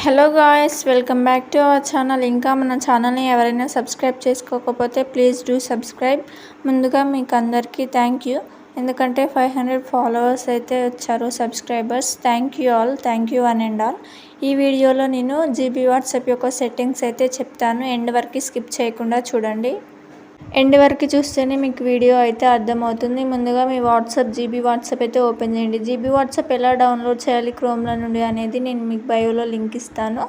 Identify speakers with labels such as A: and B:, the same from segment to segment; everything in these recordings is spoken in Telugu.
A: Hello guys, welcome back to our channel. ఇంకా మన ఛానల్ని ఎవరైనా సబ్స్క్రైబ్ చేసుకోకపోతే ప్లీజ్ డూ సబ్స్క్రైబ్. ముందుగా మీకు అందరికీ థ్యాంక్ యూ, ఎందుకంటే 500 ఫాలోవర్స్ అయితే వచ్చారు subscribers. Thank you all, thank you one and all. ఈ వీడియోలో నేను జీబీ వాట్సాప్ యొక్క సెట్టింగ్స్ అయితే చెప్తాను, ఎండ్ వరకు స్కిప్ చేయకుండా చూడండి. ఎండ్ వరకు చూస్తేనే మీకు వీడియో అయితే అర్థమవుతుంది. ముందుగా మీ జీబీ వాట్సాప్ అయితే ఓపెన్ చేయండి. జీబీ వాట్సాప్ ఎలా డౌన్లోడ్ చేయాలి క్రోమ్లో నుండి అనేది నేను మీకు బయోలో లింక్ ఇస్తాను.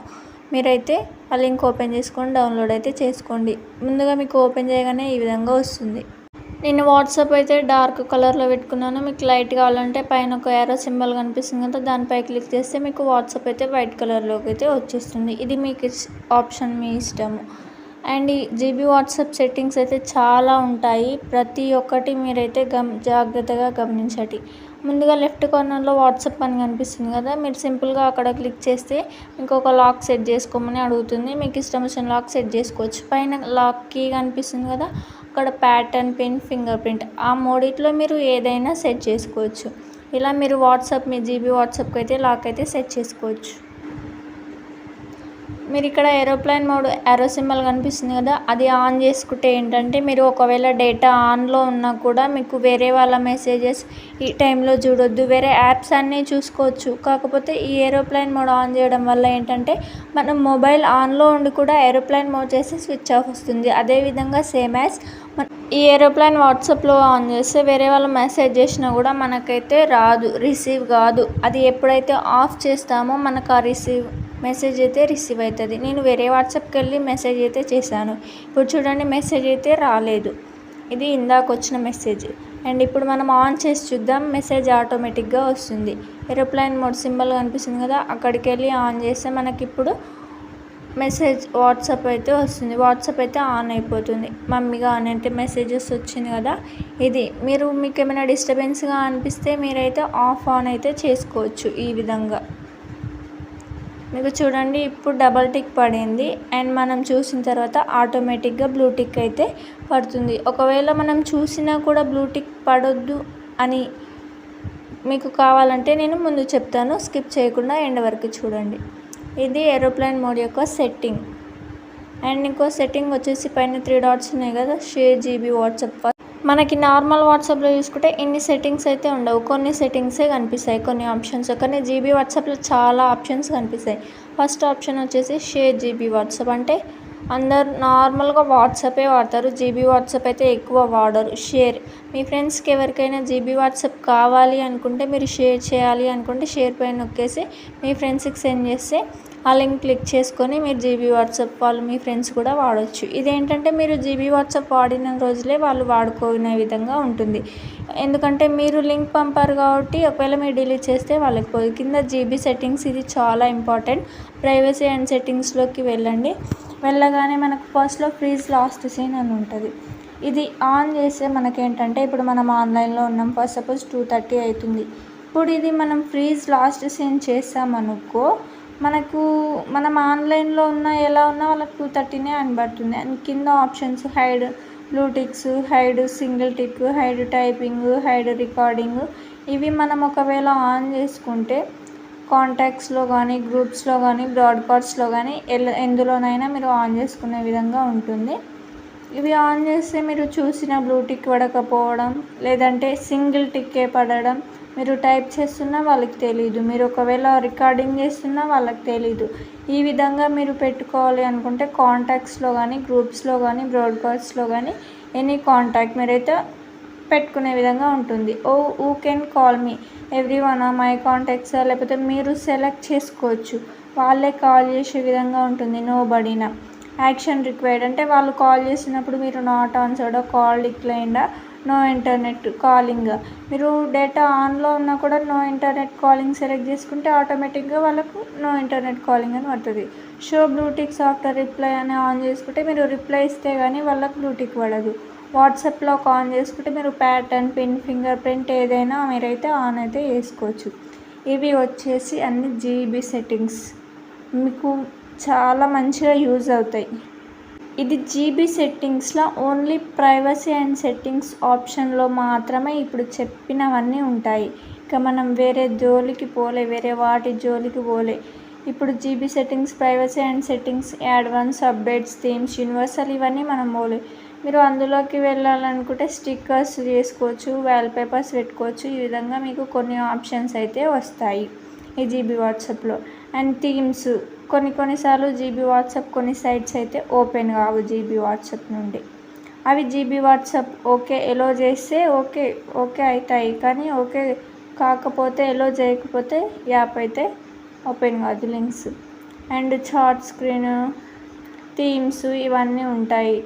A: మీరైతే ఆ లింక్ ఓపెన్ చేసుకొని డౌన్లోడ్ అయితే చేసుకోండి. ముందుగా మీకు ఓపెన్ చేయగానే ఈ విధంగా వస్తుంది. నేను వాట్సాప్ అయితే డార్క్ కలర్లో పెట్టుకున్నాను. మీకు లైట్ కావాలంటే పైన ఒక యారో సింబల్ కనిపిస్తుంది కదా, దానిపై క్లిక్ చేస్తే మీకు వాట్సాప్ అయితే వైట్ కలర్లోకి అయితే వచ్చేస్తుంది. ఇది మీకు ఆప్షన్, మీ ఇష్టము. అండ్ ఈ జీబీ వాట్సాప్ సెట్టింగ్స్ అయితే చాలా ఉంటాయి, ప్రతి ఒక్కటి మీరైతే జాగ్రత్తగా గమనించండి. ముందుగా లెఫ్ట్ కార్నర్లో వాట్సాప్ అని కనిపిస్తుంది కదా, మీరు సింపుల్గా అక్కడ క్లిక్ చేస్తే మీకు ఒక లాక్ సెట్ చేసుకోమని అడుగుతుంది. మీకు ఇష్టం వచ్చిన లాక్ సెట్ చేసుకోవచ్చు. పైన లాక్ కీ కనిపిస్తుంది కదా, అక్కడ ప్యాటర్న్, పిన్, ఫింగర్ ప్రింట్, ఆ మూడిట్లో మీరు ఏదైనా సెట్ చేసుకోవచ్చు. ఇలా మీరు మీ జీబీ వాట్సాప్కి అయితే లాక్ అయితే సెట్ చేసుకోవచ్చు. మీరు ఇక్కడ ఏరోప్లేన్ మోడ్ యారో సింబల్ కనిపిస్తుంది కదా, అది ఆన్ చేసుకుంటే ఏంటంటే మీరు ఒకవేళ డేటా ఆన్లో ఉన్నా కూడా మీకు వేరే వాళ్ళ మెసేజెస్ ఈ టైంలో చూడొద్దు, వేరే యాప్స్ అన్నీ చూసుకోవచ్చు. కాకపోతే ఈ ఏరోప్లేన్ మోడ్ ఆన్ చేయడం వల్ల ఏంటంటే మనం మొబైల్ ఆన్లో ఉండి కూడా ఏరోప్లేన్ మోడ్ చేసి స్విచ్ ఆఫ్ వస్తుంది. అదేవిధంగా సేమ్ యాజ్ ఈ ఏరోప్లేన్ వాట్సాప్లో ఆన్ చేస్తే వేరే వాళ్ళు మెసేజ్ చేసినా కూడా మనకైతే రాదు, రిసీవ్ కాదు. అది ఎప్పుడైతే ఆఫ్ చేస్తామో మనకు ఆ మెసేజ్ అయితే రిసీవ్ అవుతుంది. నేను వేరే వాట్సాప్కి వెళ్ళి మెసేజ్ అయితే చేశాను. ఇప్పుడు చూడండి, మెసేజ్ అయితే రాలేదు. ఇది ఇందాక వచ్చిన మెసేజ్. అండ్ ఇప్పుడు మనం ఆన్ చేసి చూద్దాం, మెసేజ్ ఆటోమేటిక్గా వస్తుంది. ఏరోప్లేన్ మోడ్ సింబల్ కనిపిస్తుంది కదా, అక్కడికి వెళ్ళి ఆన్ చేస్తే మనకి ఇప్పుడు మెసేజ్ వాట్సాప్ అయితే వస్తుంది. వాట్సాప్ అయితే ఆన్ అయిపోతుంది. మమ్మీగా ఆన్ అయితే మెసేజెస్ వచ్చింది కదా. ఇది మీకు ఏమైనా డిస్టర్బెన్స్గా అనిపిస్తే మీరైతే ఆఫ్ ఆన్ అయితే చేసుకోవచ్చు. ఈ విధంగా మీకు చూడండి, ఇప్పుడు డబల్ టిక్ పడింది. అండ్ మనం చూసిన తర్వాత ఆటోమేటిక్గా బ్లూ టిక్ అయితే పడుతుంది. ఒకవేళ మనం చూసినా కూడా బ్లూ టిక్ పడొద్దు అని మీకు కావాలంటే నేను ముందు చెప్తాను, స్కిప్ చేయకుండా ఎండ్ వరకు చూడండి. ఇది ఏరోప్లేన్ మోడ్ యొక్క సెట్టింగ్. అండ్ ఇంకో సెట్టింగ్ వచ్చేసి పైన 3 డాట్స్ ఉన్నాయి కదా, షేర్ జీబీ వాట్సాప్. మనకి నార్మల్ వాట్సాప్లో చూసుకుంటే ఇన్ని సెట్టింగ్స్ అయితే ఉండవు, కొన్ని సెట్టింగ్సే కనిపిస్తాయి, కొన్ని ఆప్షన్స్. కానీ జీబీ వాట్సాప్లో చాలా ఆప్షన్స్ కనిపిస్తాయి. ఫస్ట్ ఆప్షన్ వచ్చేసి షేర్ జీబీ వాట్సాప్. అంటే అందరు నార్మల్గా వాట్సాపే వాడతారు, జీబీ వాట్సాప్ అయితే ఎక్కువ వాడరు. షేర్, మీ ఫ్రెండ్స్కి ఎవరికైనా జీబీ వాట్సాప్ కావాలి అనుకుంటే, మీరు షేర్ చేయాలి అనుకుంటే షేర్ పైన నొక్కేసి మీ ఫ్రెండ్స్కి సెండ్ చేస్తే ఆ లింక్ క్లిక్ చేసుకొని మీరు జీబీ వాట్సాప్ వాళ్ళు మీ ఫ్రెండ్స్ కూడా వాడవచ్చు. ఇదేంటంటే మీరు జీబీ వాట్సాప్ వాడిన రోజులే వాళ్ళు వాడుకునే విధంగా ఉంటుంది. ఎందుకంటే మీరు లింక్ పంపారు కాబట్టి ఒకవేళ మీరు డిలీట్ చేస్తే వాళ్ళకి పోదు. కింద జీబీ సెట్టింగ్స్, ఇది చాలా ఇంపార్టెంట్. ప్రైవసీ అండ్ సెట్టింగ్స్లోకి వెళ్ళండి. వెళ్ళగానే మనకు ఫస్ట్లో ఫ్రీజ్ లాస్ట్ సీన్ అని ఉంటుంది. ఇది ఆన్ చేస్తే మనకేంటంటే ఇప్పుడు మనం ఆన్లైన్లో ఉన్నాం, ఫస్ట్ సపోజ్ 2:30 అవుతుంది. ఇప్పుడు ఇది మనం ఫ్రీజ్ లాస్ట్ సీన్ చేస్తామనుకో, మనం ఆన్లైన్లో ఎలా ఉన్నా వాళ్ళకి 2:30 అని పడుతుంది. అండ్ కింద options hide blue ticks, hide single tick, hide typing, hide recording, ఇవి మనం ఒకవేళ ఆన్ చేసుకుంటే కాంటాక్ట్స్లో కానీ, గ్రూప్స్లో కానీ, బ్రాడ్కాస్ట్లో కానీ ఎందులోనైనా మీరు ఆన్ చేసుకునే విధంగా ఉంటుంది. ఇవి ఆన్ చేస్తే మీరు చూసిన బ్లూ టిక్ పడకపోవడం, లేదంటే సింగిల్ టిక్కే పడడం, మీరు టైప్ చేస్తున్నా వాళ్ళకి తెలీదు, మీరు ఒకవేళ రికార్డింగ్ చేస్తున్నా వాళ్ళకి తెలీదు. ఈ విధంగా మీరు పెట్టుకోవాలి అనుకుంటే కాంటాక్ట్స్లో కానీ, గ్రూప్స్లో కానీ, బ్రాడ్కాస్ట్లో కానీ ఎనీ కాంటాక్ట్ మీరైతే పెట్టుకునే విధంగా ఉంటుంది. Who can call me, everyone, my contacts, లేకపోతే మీరు సెలెక్ట్ చేసుకోవచ్చు, వాళ్ళే కాల్ చేసే విధంగా ఉంటుంది. నోబడీనా, యాక్షన్ రిక్వైర్డ్, అంటే వాళ్ళు కాల్ చేసినప్పుడు మీరు నాట్ ఆన్సర్డా, కాల్ డిక్లైన్డా, నో ఇంటర్నెట్ కాలింగ్. మీరు డేటా ఆన్లో ఉన్నా కూడా నో ఇంటర్నెట్ కాలింగ్ సెలెక్ట్ చేసుకుంటే ఆటోమేటిక్గా వాళ్ళకు నో ఇంటర్నెట్ కాలింగ్ అని పడుతుంది. షో బ్లూటిక్స్ ఆఫ్టర్ రిప్లై అని ఆన్ చేసుకుంటే మీరు రిప్లై ఇస్తే కానీ వాళ్ళకు బ్లూటిక్ పడదు. వాట్సాప్లో ఆన్ చేసుకుంటే మీరు ప్యాటర్న్, పిన్, ఫింగర్ ప్రింట్ ఏదైనా మీరైతే ఆన్ అయితే చేసుకోవచ్చు. ఇవి వచ్చేసి అన్ని జీబీ సెట్టింగ్స్, మీకు చాలా మంచిగా యూజ్ అవుతాయి. ఇది జీబీ సెట్టింగ్స్లో ఓన్లీ ప్రైవసీ అండ్ సెట్టింగ్స్ ఆప్షన్లో మాత్రమే ఇప్పుడు చెప్పినవన్నీ ఉంటాయి. ఇక మనం వేరే జోలికి పోలే, వేరే వాటి జోలికి పోలే. ఇప్పుడు GB settings, privacy and settings, advance, updates, themes, universal ఇవన్నీ మనం మీరు అందులోకి వెళ్ళాలనుకుంటే స్టిక్కర్స్ చేసుకోవచ్చు, వాల్పేపర్స్ పెట్టుకోవచ్చు. ఈ విధంగా మీకు కొన్ని ఆప్షన్స్ అయితే వస్తాయి ఈ జీబీ వాట్సాప్లో. అండ్ థీమ్స్ కొన్నిసార్లు జీబీ వాట్సాప్ కొన్ని సైట్స్ అయితే ఓపెన్ కావు జీబీ వాట్సాప్ నుండి. అవి జీబీ వాట్సాప్ ఓకే ఎలో చేస్తే ఓకే అవుతాయి, కానీ ఓకే కాకపోతే ఎలో చేయకపోతే యాప్ అయితే ఓపెన్ కాదు links. And chat screen, themes ఇవన్నీ ఉంటాయి.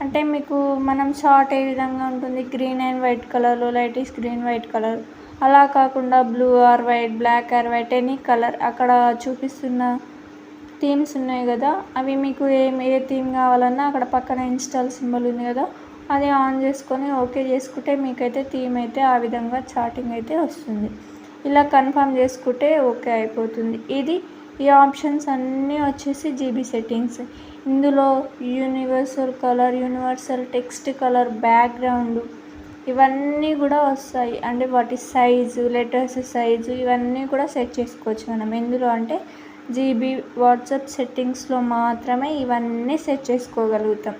A: అంటే మీకు మనం చార్ట్ ఏ విధంగా ఉంటుంది, గ్రీన్ అండ్ వైట్ కలర్లో, లైటిష్ గ్రీన్ వైట్ కలర్, అలా కాకుండా blue or white, black or white, any colour అక్కడ చూపిస్తున్న థీమ్స్ ఉన్నాయి కదా, అవి మీకు ఏ థీమ్ కావాలన్నా అక్కడ పక్కన ఇన్స్టాల్ సింబల్ ఉంది కదా, అది ఆన్ చేసుకొని ఓకే చేసుకుంటే మీకైతే థీమ్ అయితే ఆ విధంగా చాటింగ్ అయితే వస్తుంది. ఇలా కన్ఫర్మ్ చేసుకుంటే ఓకే అయిపోతుంది. ఈ ఆప్షన్స్ అన్నీ వచ్చేసి జీబీ సెట్టింగ్స్. ఇందులో universal colour, universal text colour, background ఇవన్నీ కూడా వస్తాయి. అంటే వాటి సైజు, లెటర్స్ సైజు ఇవన్నీ కూడా సెట్ చేసుకోవచ్చు మనం. ఎందులో అంటే జీబీ వాట్సాప్ సెట్టింగ్స్లో మాత్రమే ఇవన్నీ సెట్ చేసుకోగలుగుతాం.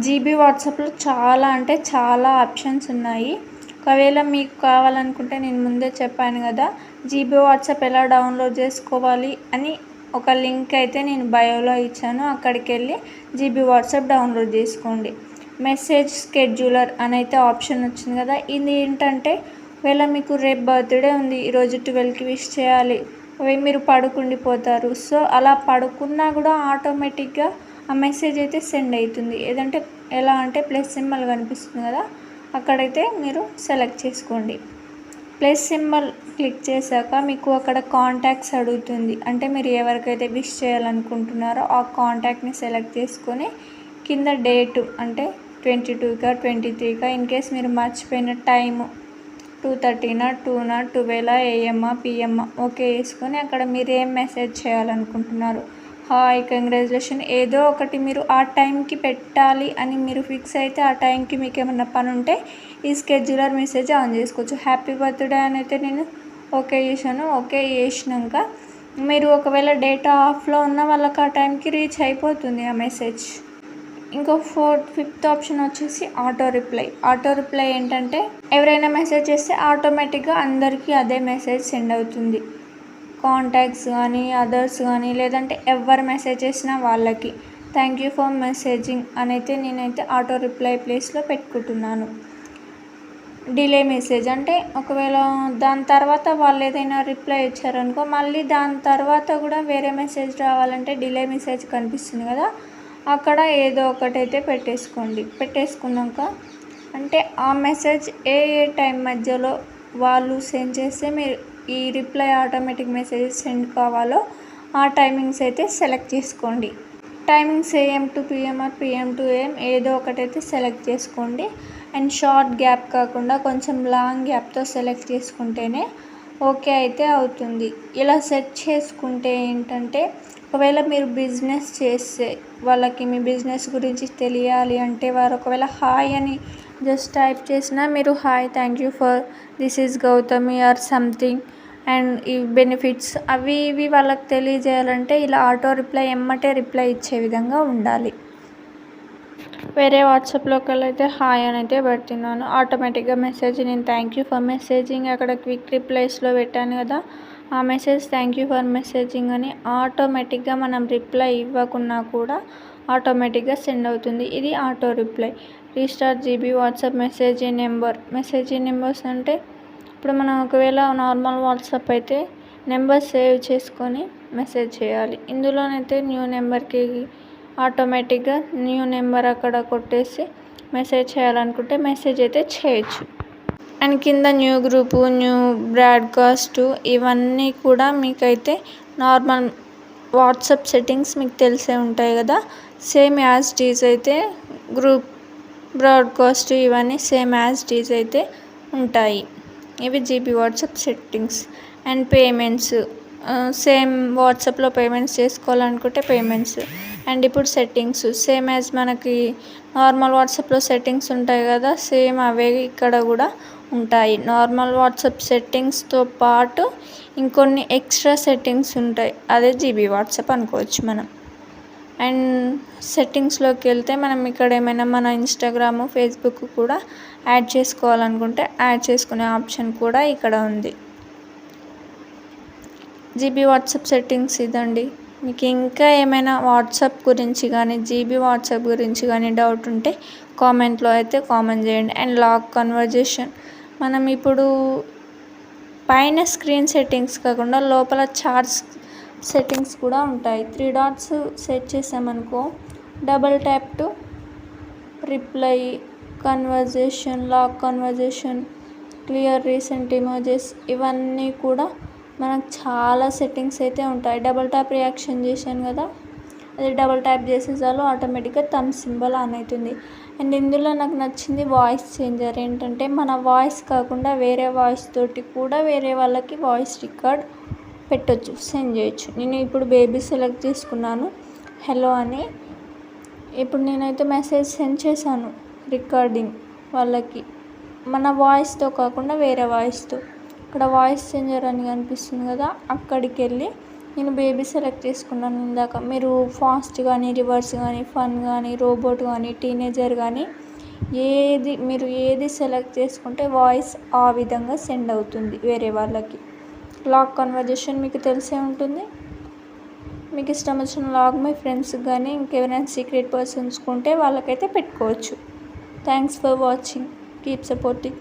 A: జీబీ వాట్సాప్లో చాలా ఆప్షన్స్ ఉన్నాయి. ఒకవేళ మీకు కావాలనుకుంటే నేను ముందే చెప్పాను కదా, జీబీ వాట్సాప్ ఎలా డౌన్లోడ్ చేసుకోవాలి అని ఒక లింక్ అయితే నేను బయోలో ఇచ్చాను. అక్కడికి వెళ్ళి జీబీ వాట్సాప్ డౌన్లోడ్ చేసుకోండి. మెసేజ్ స్కెడ్యూలర్ అని అయితే ఆప్షన్ వచ్చింది కదా, ఇది ఏంటంటే ఒకవేళ మీకు రేపు బర్త్డే ఉంది, ఈరోజు 12కి విష్ చేయాలి, మీరు పడుకుండిపోతారు. సో అలా పడుకున్నా కూడా ఆటోమేటిక్గా ఆ మెసేజ్ అయితే సెండ్ అవుతుంది. ఏదంటే ఎలా అంటే ప్లస్ సింబల్ కనిపిస్తుంది కదా, అక్కడైతే మీరు సెలెక్ట్ చేసుకోండి. ప్లస్ సింబల్ క్లిక్ చేశాక మీకు అక్కడ కాంటాక్ట్స్ అడుగుతుంది. అంటే మీరు ఎవరికైతే విష్ చేయాలనుకుంటున్నారో ఆ కాంటాక్ట్ని సెలెక్ట్ చేసుకొని కింద డేటు అంటే 22కా 23కా, ఇన్ కేస్ మీరు మర్చిపోయిన టైము 2:30నా 2నా 12 AM PM ఓకే వేసుకొని అక్కడ మీరు ఏం మెసేజ్ చేయాలనుకుంటున్నారు, హాయ్, కంగ్రాచులేషన్, ఏదో ఒకటి మీరు ఆ టైంకి పెట్టాలి అని మీరు ఫిక్స్ అయితే ఆ టైంకి మీకు ఏమన్నా పని ఉంటే ఈ స్కెడ్యూలర్ మెసేజ్ ఆన్ చేసుకోవచ్చు. హ్యాపీ బర్త్డే అని అయితే నేను ఓకే చేశాను. ఓకే చేసినాక మీరు ఒకవేళ డేటా ఆఫ్లో ఉన్న వాళ్ళకి ఆ టైంకి రీచ్ అయిపోతుంది ఆ మెసేజ్. ఇంకో ఫిఫ్త్ ఆప్షన్ వచ్చేసి ఆటో రిప్లై ఏంటంటే ఎవరైనా మెసేజ్ చేస్తే ఆటోమేటిక్గా అందరికీ అదే మెసేజ్ సెండ్ అవుతుంది. కాంటాక్ట్స్ కానీ, అదర్స్ కానీ, లేదంటే ఎవరు మెసేజ్ చేసినా వాళ్ళకి థ్యాంక్ యూ ఫర్ మెసేజింగ్ అని అయితే నేనైతే ఆటో రిప్లై ప్లేస్లో పెట్టుకుంటున్నాను. డిలే మెసేజ్ అంటే ఒకవేళ దాని తర్వాత వాళ్ళు ఏదైనా రిప్లై ఇచ్చారనుకో, మళ్ళీ దాని తర్వాత కూడా వేరే మెసేజ్ రావాలంటే డిలే మెసేజ్ కనిపిస్తుంది కదా, అక్కడ ఏదో ఒకటైతే పెట్టేసుకున్నాక అంటే ఆ మెసేజ్ ఏ టైం మధ్యలో వాళ్ళు సెండ్ చేస్తే మీరు ఈ రిప్లై ఆటోమేటిక్ మెసేజ్ సెండ్ కావాలో ఆ టైమింగ్స్ అయితే సెలెక్ట్ చేసుకోండి. Timings AM to PM or PM to AM ఏదో ఒకటైతే సెలెక్ట్ చేసుకోండి. అండ్ షార్ట్ గ్యాప్ కాకుండా కొంచెం లాంగ్ గ్యాప్తో సెలెక్ట్ చేసుకుంటేనే ఓకే అయితే అవుతుంది. ఇలా సెట్ చేసుకుంటే ఏంటంటే ఒకవేళ మీరు బిజినెస్ చేస్తే వాళ్ళకి మీ బిజినెస్ గురించి తెలియాలి అంటే వారు ఒకవేళ హాయ్ అని జస్ట్ టైప్ చేసినా మీరు hi, thank you for this is Gautami or something and ఈ బెనిఫిట్స్ అవి ఇవి వాళ్ళకి తెలియజేయాలంటే ఇలా ఆటో రిప్లై ఎమ్మటే రిప్లై ఇచ్చే విధంగా ఉండాలి. వేరే వాట్సాప్లోకి అయితే హాయ్ అని అయితే పెడుతున్నాను. ఆటోమేటిక్గా మెసేజ్ నేను థ్యాంక్ యూ ఫర్ మెసేజింగ్ అక్కడ క్విక్ రిప్లైస్లో పెట్టాను కదా, ఆ message thank you for messaging అని ఆటోమేటిక్గా మనం రిప్లై ఇవ్వకున్నా కూడా ఆటోమేటిక్గా సెండ్ అవుతుంది. ఇది auto reply. Restart GB WhatsApp message numbers అంటే ఇప్పుడు మనం ఒకవేళ నార్మల్ వాట్సాప్ అయితే నెంబర్ సేవ్ చేసుకొని మెసేజ్ చేయాలి. ఇందులోనైతే న్యూ నెంబర్కి ఆటోమేటిక్గా న్యూ నెంబర్ అక్కడ కొట్టేసి మెసేజ్ చేయాలనుకుంటే మెసేజ్ అయితే చేయొచ్చు. అండ్ కింద న్యూ గ్రూపు, న్యూ బ్రాడ్కాస్ట్ ఇవన్నీ కూడా మీకైతే నార్మల్ వాట్సాప్ సెట్టింగ్స్ మీకు తెలిసే ఉంటాయి కదా, సేమ్ యాజ్ టీజ్ అయితే గ్రూప్, బ్రాడ్కాస్ట్ ఇవన్నీ సేమ్ యాజ్ టీజ్ అయితే ఉంటాయి. ఇవి GB WhatsApp settings. And payments same వాట్సాప్లో పేమెంట్స్ చేసుకోవాలనుకుంటే పేమెంట్స్. అండ్ ఇప్పుడు సెట్టింగ్స్ సేమ్ యాజ్ మనకి నార్మల్ వాట్సాప్లో సెట్టింగ్స్ ఉంటాయి కదా, సేమ్ అవే ఇక్కడ కూడా ఉంటాయి. నార్మల్ వాట్సాప్ సెట్టింగ్స్తో పాటు ఇంకొన్ని ఎక్స్ట్రా సెట్టింగ్స్ ఉంటాయి. అదే జీబీ వాట్సాప్ అనుకోవచ్చు మనం. అండ్ సెట్టింగ్స్లోకి వెళ్తే మనం ఇక్కడ ఏమైనా మన ఇన్స్టాగ్రామ్, ఫేస్బుక్ కూడా యాడ్ చేసుకోవాలనుకుంటే యాడ్ చేసుకునే ఆప్షన్ కూడా ఇక్కడ ఉంది. జీబీ వాట్సాప్ సెట్టింగ్స్ ఇదండి. మీకు ఇంకా ఏమైనా వాట్సాప్ గురించి కానీ జీబీ వాట్సాప్ గురించి కానీ డౌట్ ఉంటే కామెంట్లో అయితే కామెంట్ చేయండి. అండ్ లాక్ కన్వర్జేషన్ మనం ఇప్పుడు పైన స్క్రీన్ సెట్టింగ్స్ కాకుండా లోపల చార్ట్స్ సెట్టింగ్స్ కూడా ఉంటాయి. 3 డాట్స్ సెట్ చేసామనుకో double tap to reply, conversation, lock conversation, clear recent emojis ఇవన్నీ కూడా మనకు చాలా సెట్టింగ్స్ అయితే ఉంటాయి. డబుల్ ట్యాప్ రియాక్షన్ చేశాను కదా, అది డబుల్ ట్యాప్ చేసే చాలు ఆటోమేటిక్గా థమ్ సింబల్ ఆన్ అవుతుంది. అండ్ ఇందులో నాకు నచ్చింది వాయిస్ చేంజర్. ఏంటంటే మన వాయిస్ కాకుండా వేరే వాయిస్ తోటి కూడా వేరే వాళ్ళకి వాయిస్ రికార్డ్ పెట్టొచ్చు, సెండ్ చేయొచ్చు. నేను ఇప్పుడు బేబీ సెలెక్ట్ చేసుకున్నాను హలో అని. ఇప్పుడు నేనైతే మెసేజ్ సెండ్ చేశాను రికార్డింగ్ వాళ్ళకి, మన వాయిస్తో కాకుండా వేరే వాయిస్తో. ఇక్కడ వాయిస్ చేంజర్ అని కనిపిస్తుంది కదా, అక్కడికి వెళ్ళి నేను బేబీ సెలెక్ట్ చేసుకున్నాను ఇందాక. మీరు ఫాస్ట్ కానీ, రివర్స్ కానీ, ఫన్ కానీ, రోబోట్ కానీ, టీనేజర్ కానీ మీరు ఏది సెలెక్ట్ చేసుకుంటే వాయిస్ ఆ విధంగా సెండ్ అవుతుంది వేరే వాళ్ళకి. లాక్ కన్వర్జేషన్ మీకు తెలిసే ఉంటుంది. మీకు ఇష్టం వచ్చిన లాగ్ మీ ఫ్రెండ్స్కి కానీ ఇంకెవరైనా సీక్రెట్ పర్సన్స్ ఉంటే వాళ్ళకైతే పెట్టుకోవచ్చు. Thanks for watching. Keep supporting.